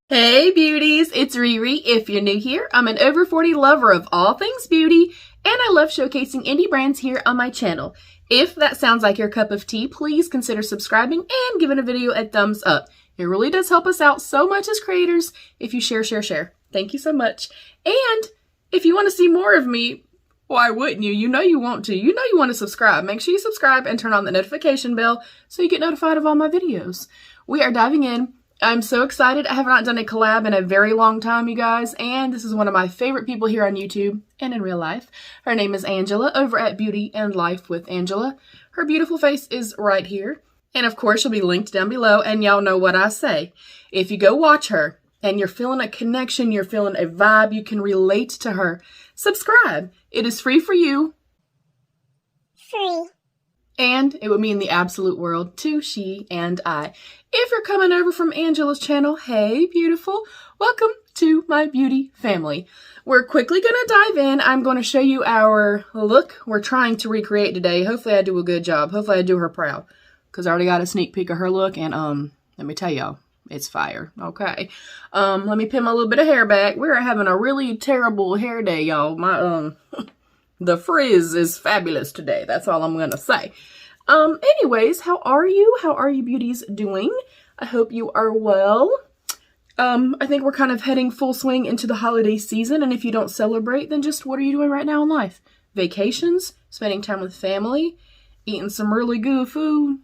Hey beauties, it's Riri. If you're new here, I'm an over 40 lover of all things beauty, and I love showcasing indie brands here on my channel. If that sounds like your cup of tea, please consider subscribing and giving a video a thumbs up. It really does help us out so much as creators if you share. Thank you so much. And if you want to see more of me, why wouldn't you? You know you want to. You know you want to subscribe. Make sure you subscribe and turn on the notification bell so you get notified of all my videos. We are diving in. I'm so excited. I have not done a collab in a very long time, you guys, and this is one of my favorite people here on YouTube and in real life. Her name is Angela over at Beauty and Life with Angela. Her beautiful face is right here, and of course she'll be linked down below, and y'all know what I say. If you go watch her and you're feeling a connection, you're feeling a vibe, you can relate to her, subscribe. It is free for you. Free. And it would mean the absolute world to she and I. If you're coming over from Angela's channel, hey beautiful, welcome to my beauty family. We're quickly going to dive in. I'm going to show you our look we're trying to recreate today. Hopefully I do a good job. Hopefully I do her proud. Because I already got a sneak peek of her look, and let me tell y'all, it's fire. Okay. Let me pin my little bit of hair back. We're having a really terrible hair day, y'all. My the frizz is fabulous today. That's all I'm going to say. Anyways, how are you? How are you beauties doing? I hope you are well. I think we're kind of heading full swing into the holiday season. And if you don't celebrate, then just what are you doing right now in life? Vacations, spending time with family, eating some really good food.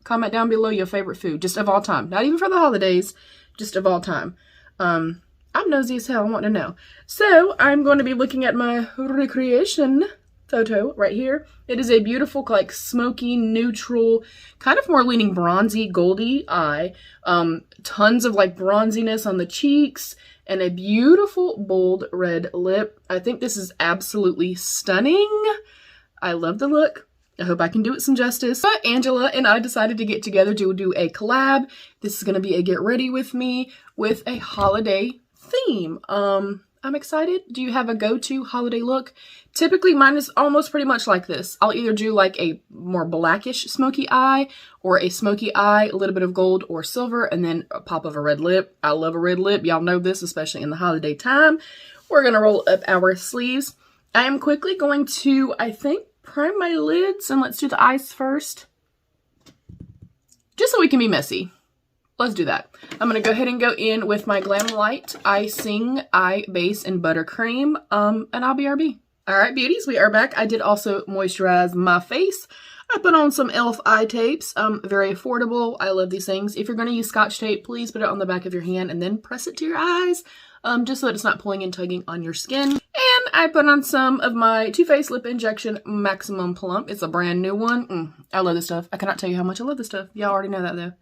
Comment down below your favorite food, just of all time. Not even for the holidays, just of all time. I'm nosy as hell, I want to know. So, I'm going to be looking at my recreation photo right here. It is a beautiful, like, smoky, neutral, kind of more leaning bronzy, goldy eye. Tons of, like, bronziness on the cheeks, and a beautiful, bold red lip. I think this is absolutely stunning. I love the look. I hope I can do it some justice. But Angela and I decided to get together to do a collab. This is going to be a get ready with me with a holiday theme. I'm excited. Do you have a go-to holiday look? Typically mine is almost pretty much like this. I'll either do like a more blackish smoky eye or a smoky eye, a little bit of gold or silver, and then a pop of a red lip. I love a red lip. Y'all know this, especially in the holiday time. We're going to roll up our sleeves. I am quickly going to, I think, prime my lids, and let's do the eyes first. Just so we can be messy. Let's do that. I'm going to go ahead and go in with my Glam Light Icing Eye Base and Buttercream, and I'll BRB. Alright beauties, we are back. I did also moisturize my face. I put on some e.l.f. eye tapes, very affordable. I love these things. If you're going to use Scotch tape, please put it on the back of your hand and then press it to your eyes, just so that it's not pulling and tugging on your skin. And I put on some of my Too Faced Lip Injection Maximum Plump. It's a brand new one. I love this stuff. I cannot tell you how much I love this stuff. Y'all already know that though.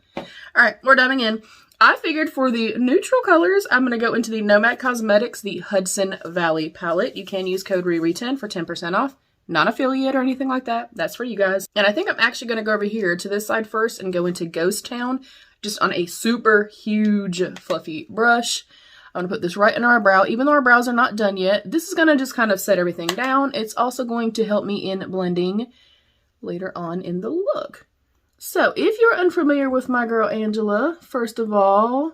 Alright, we're diving in. I figured for the neutral colors, I'm going to go into the Nomad Cosmetics, the Hudson Valley palette. You can use code RIRI10 for 10% off. Not affiliate or anything like that. That's for you guys. And I think I'm actually going to go over here to this side first and go into Ghost Town just on a super huge fluffy brush. I'm going to put this right in our brow. Even though our brows are not done yet, this is going to just kind of set everything down. It's also going to help me in blending later on in the look. So if you're unfamiliar with my girl Angela, first of all,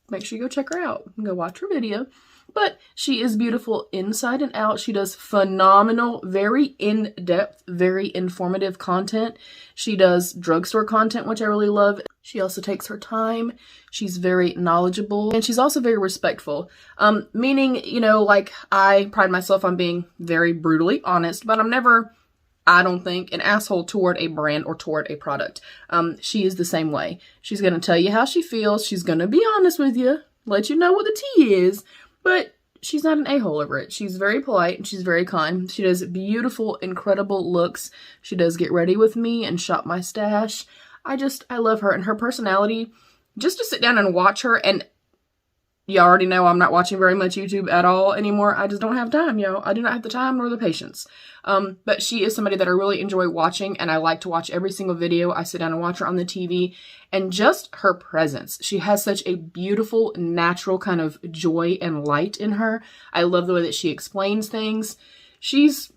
make sure you go check her out. Go watch her video. But she is beautiful inside and out. She does phenomenal, very in-depth, very informative content. She does drugstore content, which I really love. She also takes her time. She's very knowledgeable. And she's also very respectful. Meaning, you know, like, I pride myself on being very brutally honest, but I'm never, I don't think, an asshole toward a brand or toward a product. She is the same way. She's going to tell you how she feels. She's going to be honest with you, let you know what the tea is. But she's not an a-hole over it. She's very polite and she's very kind. She does beautiful, incredible looks. She does get ready with me and shop my stash. I love her and her personality. Just to sit down and watch her, and you already know I'm not watching very much YouTube at all anymore. I just don't have time, yo. I do not have the time nor the patience. But she is somebody that I really enjoy watching, and I like to watch every single video. I sit down and watch her on the TV, and just her presence. She has such a beautiful, natural kind of joy and light in her. I love the way that she explains things. She's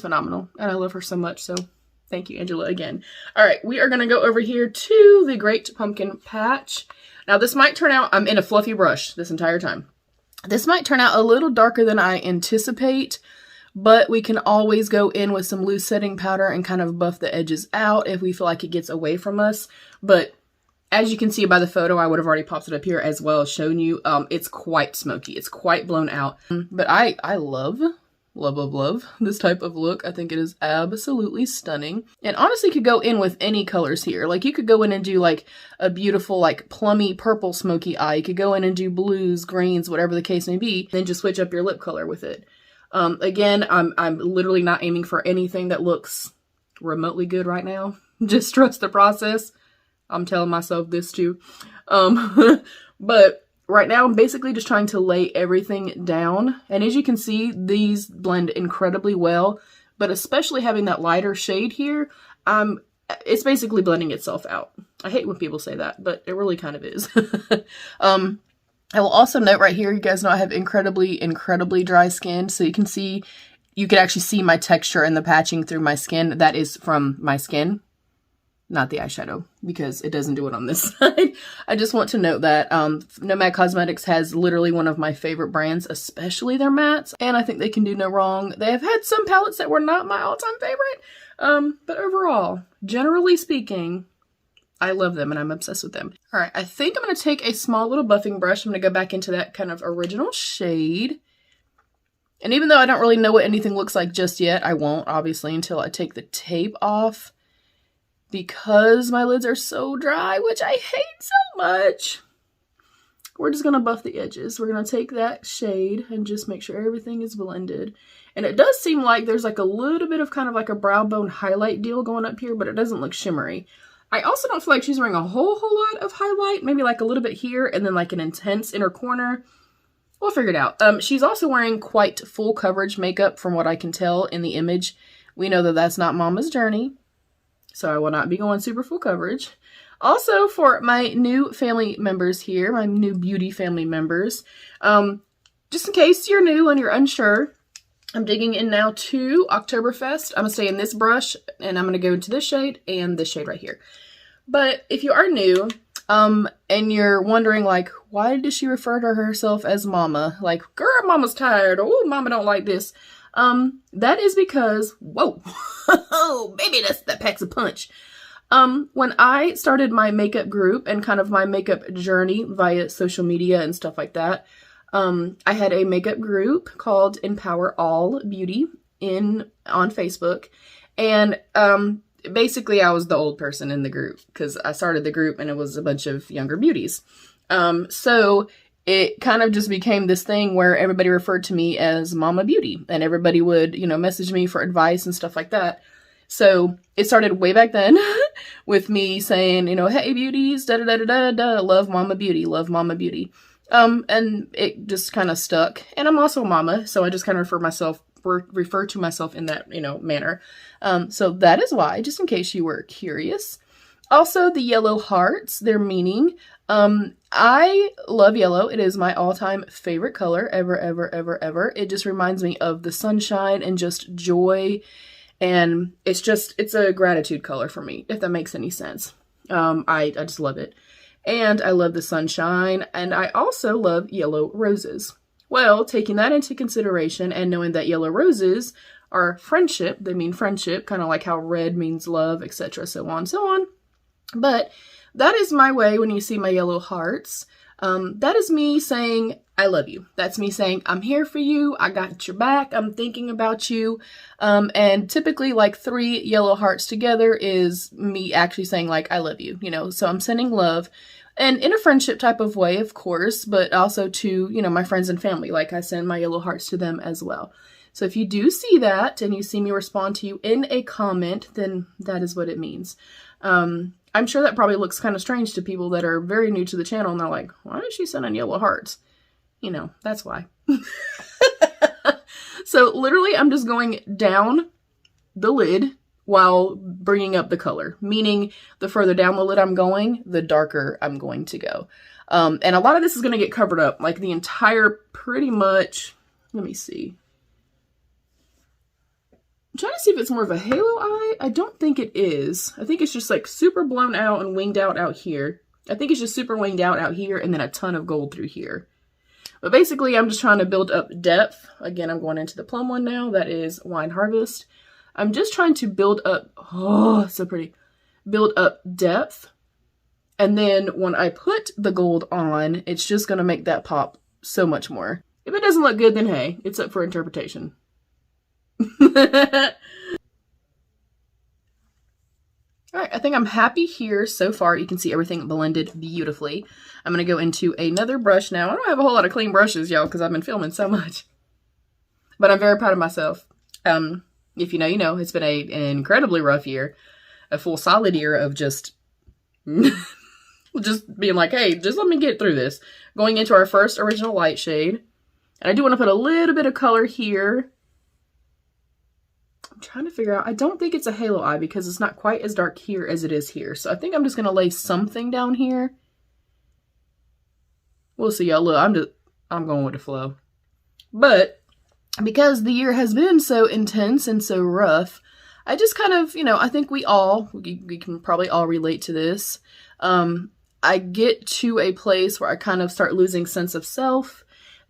phenomenal, and I love her so much, so Thank you, Angela, again. All right, we are going to go over here to the Great Pumpkin Patch. Now, this might turn out, I'm in a fluffy brush this entire time. This might turn out a little darker than I anticipate, but we can always go in with some loose setting powder and kind of buff the edges out if we feel like it gets away from us. But as you can see by the photo, I would have already popped it up here as well as shown you. It's quite smoky. It's quite blown out. But I love this type of look. I think it is absolutely stunning. And honestly could go in with any colors here. Like you could go in and do like a beautiful like plummy purple smoky eye. You could go in and do blues, greens, whatever the case may be. Then just switch up your lip color with it. Again, I'm literally not aiming for anything that looks remotely good right now. Just trust the process. I'm telling myself this too. But right now I'm basically just trying to lay everything down. And as you can see, these blend incredibly well, but especially having that lighter shade here, it's basically blending itself out. I hate when people say that, but it really kind of is. I will also note right here, you guys know I have incredibly dry skin. So you can actually see my texture and the patching through my skin. That is from my skin, not the eyeshadow, because it doesn't do it on this side. I just want to note that Nomad Cosmetics has literally one of my favorite brands, especially their mattes, and I think they can do no wrong. They have had some palettes that were not my all-time favorite, but overall, generally speaking, I love them and I'm obsessed with them. All right, I think I'm going to take a small little buffing brush. I'm going to go back into that kind of original shade. And even though I don't really know what anything looks like just yet, I won't, obviously, until I take the tape off. Because my lids are so dry, which I hate so much. We're just going to buff the edges. We're going to take that shade and just make sure everything is blended. And it does seem like there's like a little bit of kind of like a brow bone highlight deal going up here, but it doesn't look shimmery. I also don't feel like she's wearing a whole lot of highlight. Maybe like a little bit here and then like an intense inner corner. We'll figure it out. She's also wearing quite full coverage makeup from what I can tell in the image. We know that that's not Mama's journey. So I will not be going super full coverage. Also, for my new family members here, my new beauty family members, just in case you're new and you're unsure, I'm digging in now to Oktoberfest. I'm going to stay in this brush, and I'm going to go into this shade and this shade right here. But if you are new, and you're wondering, like, why does she refer to herself as Mama? Like, girl, Mama's tired. Oh, Mama don't like this. That is because, whoa, baby, that packs a punch. When I started my makeup group and kind of my makeup journey via social media and stuff like that, I had a makeup group called Empower All Beauty on Facebook. And, basically I was the old person in the group because I started the group and it was a bunch of younger beauties. So it kind of just became this thing where everybody referred to me as Mama Beauty, and everybody would, message me for advice and stuff like that. So it started way back then with me saying, hey beauties, da-da-da-da-da-da, love Mama Beauty, love Mama Beauty. And it just kind of stuck. And I'm also a mama, so I just kind of refer to myself in that, manner. So that is why, just in case you were curious. Also, the yellow hearts, their meaning. I love yellow. It is my all-time favorite color ever, ever, ever, ever. It just reminds me of the sunshine and just joy. And it's a gratitude color for me, if that makes any sense. I just love it. And I love the sunshine. And I also love yellow roses. Well, taking that into consideration and knowing that yellow roses are friendship, they mean friendship, kind of like how red means love, etc., so on, so on. But that is my way when you see my yellow hearts. That is me saying, I love you. That's me saying, I'm here for you. I got your back. I'm thinking about you. And typically like 3 yellow hearts together is me actually saying like, I love you, so I'm sending love. And in a friendship type of way, of course, but also to, my friends and family. Like I send my yellow hearts to them as well. So if you do see that and you see me respond to you in a comment, then that is what it means. I'm sure that probably looks kind of strange to people that are very new to the channel and they're like, why is she sending yellow hearts? That's why. So literally I'm just going down the lid while bringing up the color, meaning the further down the lid I'm going, the darker I'm going to go. And a lot of this is going to get covered up, like the entire pretty much, let me see. trying to see if it's more of a halo eye. I don't think it is. I think it's just like super blown out and winged out here. I think it's just super winged out here and then a ton of gold through here. But basically, I'm just trying to build up depth. Again, I'm going into the plum one now. That is Wine Harvest. I'm just trying to build up, oh, so pretty. Build up depth. And then when I put the gold on, it's just going to make that pop so much more. If it doesn't look good, then hey, it's up for interpretation. Alright, I think I'm happy here so far. You can see everything blended beautifully. I'm going to go into another brush now. I don't have a whole lot of clean brushes, y'all, because I've been filming so much. But I'm very proud of myself. If you know, you know. It's been an incredibly rough year. A full solid year of just... just being like, hey, just let me get through this. Going into our first original light shade. And I do want to put a little bit of color here. I'm trying to figure out, I don't think it's a halo eye because it's not quite as dark here as it is here. So I think I'm just going to lay something down here. We'll see, y'all. Look, I'm going with the flow. But because the year has been so intense and so rough, I just kind of, you know, I think we can probably all relate to this. I get to a place where I kind of start losing sense of self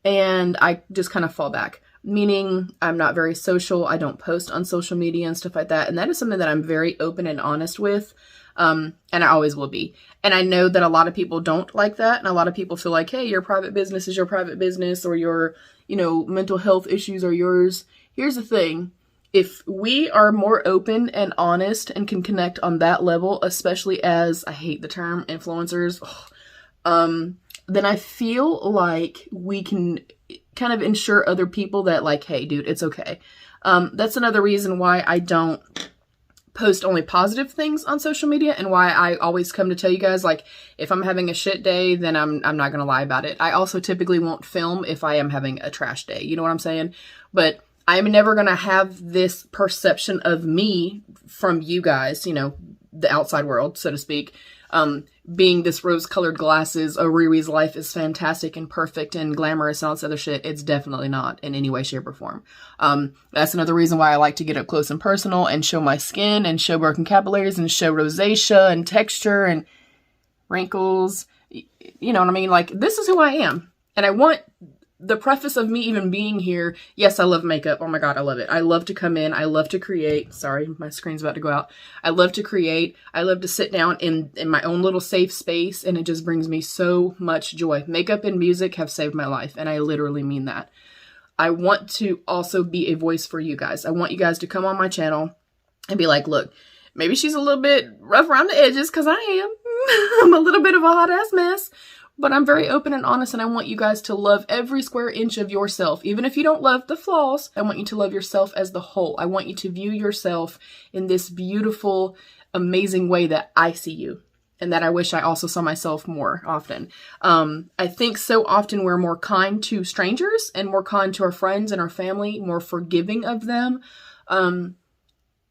and I just kind of fall back. Meaning I'm not very social. I don't post on social media and stuff like that. And that is something that I'm very open and honest with. And I always will be. And I know that a lot of people don't like that. And a lot of people feel like, hey, your private business is your private business, or your, you know, mental health issues are yours. Here's the thing. If we are more open and honest and can connect on that level, especially as, I hate the term influencers, then I feel like we can kind of ensure other people that like, hey, dude, it's okay. That's another reason why I don't post only positive things on social media, and why I always come to tell you guys, like, if I'm having a shit day, then I'm not going to lie about it. I also typically won't film if I am having a trash day. You know what I'm saying? But I'm never going to have this perception of me from you guys, you know, the outside world, so to speak, being this rose-colored glasses, oh, Riri's life is fantastic and perfect and glamorous and all this other shit. It's definitely not in any way, shape, or form. That's another reason why I like to get up close and personal and show my skin and show broken capillaries and show rosacea and texture and wrinkles. You know what I mean? Like, this is who I am. And I want the preface of me even being here. Yes, I love makeup. Oh my God, I love it. I love to come in. I love to create. Sorry, my screen's about to go out. I love to create. I love to sit down in my own little safe space, and it just brings me so much joy. Makeup and music have saved my life, and I literally mean that. I want to also be a voice for you guys. I want you guys to come on my channel and be like, look, maybe she's a little bit rough around the edges, because I am. I'm a little bit of a hot ass mess. But I'm very open and honest, and I want you guys to love every square inch of yourself. Even if you don't love the flaws, I want you to love yourself as the whole. I want you to view yourself in this beautiful, amazing way that I see you, and that I wish I also saw myself more often. I think so often we're more kind to strangers and more kind to our friends and our family, more forgiving of them. And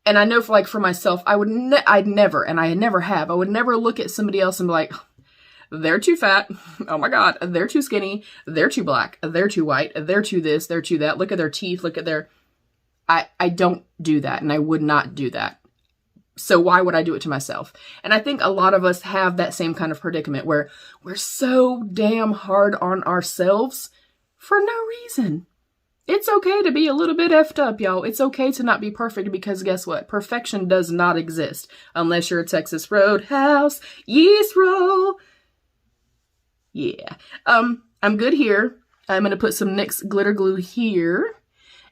I know for myself, I'd never, and I never have, I would never look at somebody else and be like, they're too fat. Oh my God. They're too skinny. They're too black. They're too white. They're too this. They're too that. Look at their teeth. Look at their... I don't do that, and I would not do that. So why would I do it to myself? And I think a lot of us have that same kind of predicament where we're so damn hard on ourselves for no reason. It's okay to be a little bit effed up, y'all. It's okay to not be perfect, because guess what? Perfection does not exist unless you're a Texas Roadhouse yeast roll. Yeah. I'm good here. I'm going to put some NYX glitter glue here,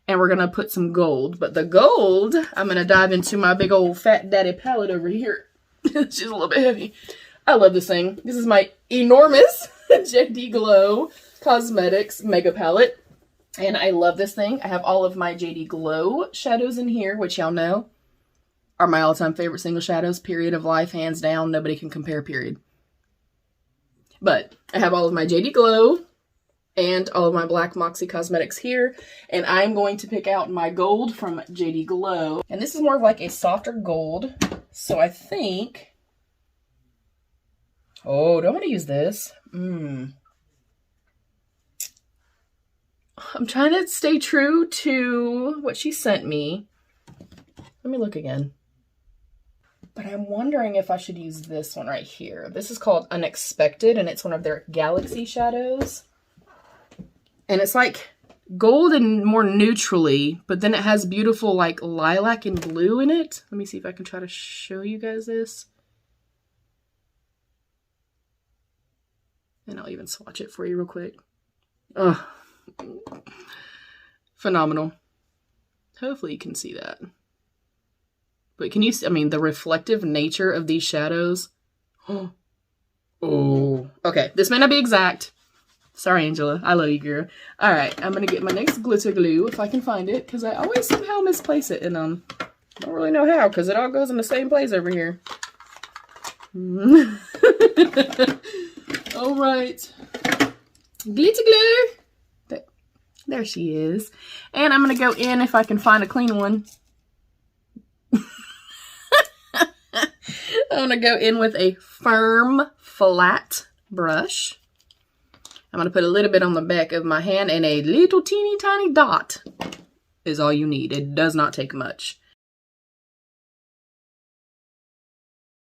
and we're going to put some gold. But the gold, I'm going to dive into my big old fat daddy palette over here. She's a little bit heavy. I love this thing. This is my enormous JD Glow Cosmetics Mega Palette. And I love this thing. I have all of my JD Glow shadows in here, which y'all know are my all-time favorite single shadows, period, of life, hands down. Nobody can compare, period. But I have all of my JD Glow and all of my Black Moxie Cosmetics here. And I'm going to pick out my gold from JD Glow. And this is more of like a softer gold. So I think... Oh, do I want to use this? I'm trying to stay true to what she sent me. Let me look again. But I'm wondering if I should use this one right here. This is called Unexpected, and it's one of their Galaxy shadows. And it's like gold and more neutrally, but then it has beautiful like lilac and blue in it. Let me see if I can try to show you guys this. And I'll even swatch it for you real quick. Oh, phenomenal. Hopefully you can see that. But can you see, I mean, the reflective nature of these shadows. Oh, okay. This may not be exact. Sorry, Angela. I love you, girl. All right, I'm going to get my next glitter glue if I can find it, because I always somehow misplace it, and I don't really know how, because it all goes in the same place over here. All right. Glitter glue. There she is. And I'm going to go in if I can find a clean one. I'm going to go in with a firm, flat brush. I'm going to put a little bit on the back of my hand, and a little teeny tiny dot is all you need. It does not take much.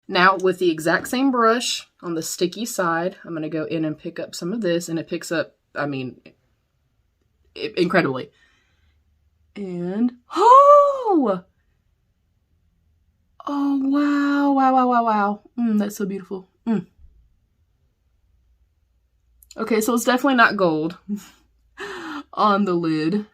Now, with the exact same brush on the sticky side, I'm going to go in and pick up some of this, and it picks up, I mean, incredibly. And, oh! Oh, wow, wow, wow, wow, wow. That's so beautiful. Okay, so it's definitely not gold on the lid.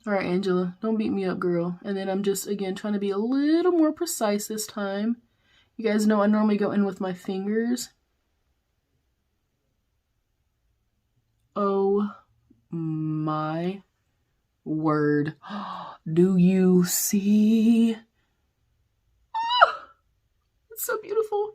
All right, Angela, don't beat me up, girl. And then I'm just, again, trying to be a little more precise this time. You guys know I normally go in with my fingers. Oh my word. Do you see? It's so beautiful.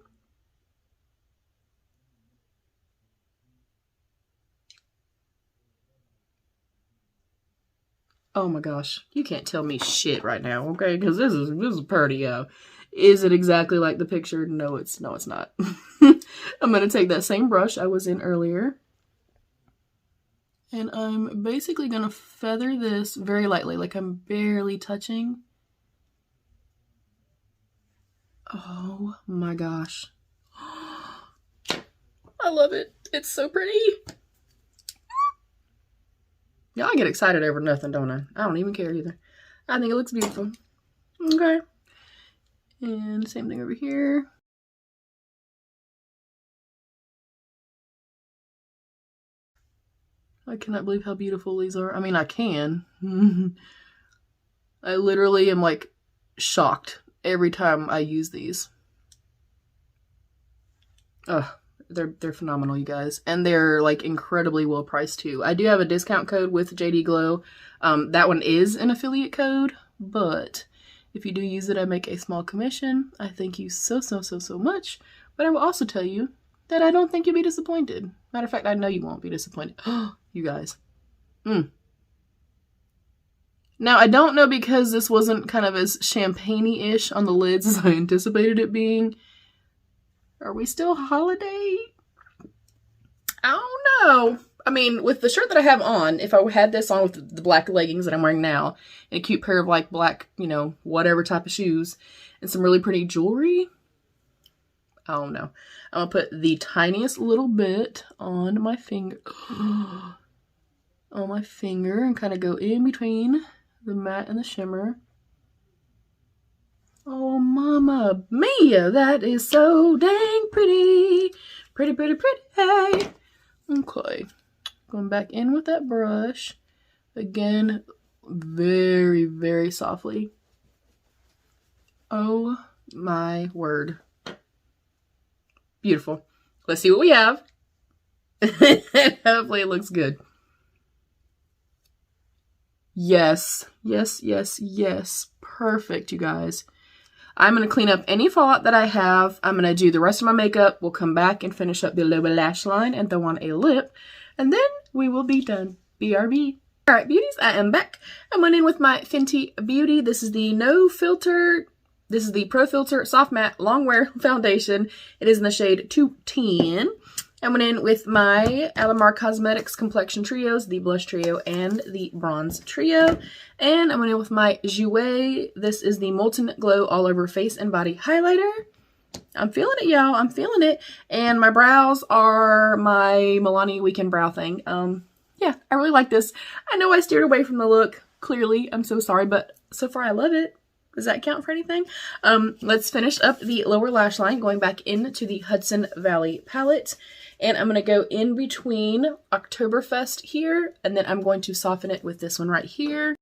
Oh my gosh, you can't tell me shit right now, okay? Because this is pretty. Is it exactly like the picture? No, it's not. I'm gonna take that same brush I was in earlier, and I'm basically gonna feather this very lightly, like I'm barely touching. Oh my gosh, I love it. It's so pretty. Y'all get excited over nothing, don't I? I don't even care either. I think it looks beautiful. Okay. And same thing over here. I cannot believe how beautiful these are. I mean, I can. I literally am like shocked every time I use these. Ugh. They're phenomenal, you guys. And they're like incredibly well priced too. I do have a discount code with JD Glow. That one is an affiliate code, but if you do use it, I make a small commission. I thank you so much. But I will also tell you that I don't think you'll be disappointed. Matter of fact, I know you won't be disappointed. You guys. Now, I don't know, because this wasn't kind of as champagne-y-ish on the lids as I anticipated it being. Are we still holiday? I don't know. I mean, with the shirt that I have on, if I had this on with the black leggings that I'm wearing now, and a cute pair of like black, you know, whatever type of shoes, and some really pretty jewelry, I don't know. I'm going to put the tiniest little bit on my finger. On my finger, and kind of go in between the matte and the shimmer. Oh, mama mia, that is so dang pretty. Pretty. Okay. Going back in with that brush. Again, very, very softly. Oh my word. Beautiful. Let's see what we have. Hopefully it looks good. Yes. Perfect, you guys. I'm going to clean up any fallout that I have. I'm going to do the rest of my makeup. We'll come back and finish up the lower lash line and throw on a lip. And then we will be done. BRB. Alright, beauties, I am back. I went in with my Fenty Beauty. This is the No Filter. This is the Pro Filter Soft Matte Long Wear Foundation. It is in the shade 210. I went in with my Alamar Cosmetics Complexion Trios, the Blush Trio, and the Bronze Trio. And I went in with my Jouer. This is the Molten Glow All Over Face and Body Highlighter. I'm feeling it, y'all. I'm feeling it. And my brows are my Milani Weekend Brow thing. Yeah, I really like this. I know I steered away from the look. Clearly, I'm so sorry, but so far I love it. Does that count for anything? Let's finish up the lower lash line, going back into the Hudson Valley palette. And I'm going to go in between Oktoberfest here, and then I'm going to soften it with this one right here.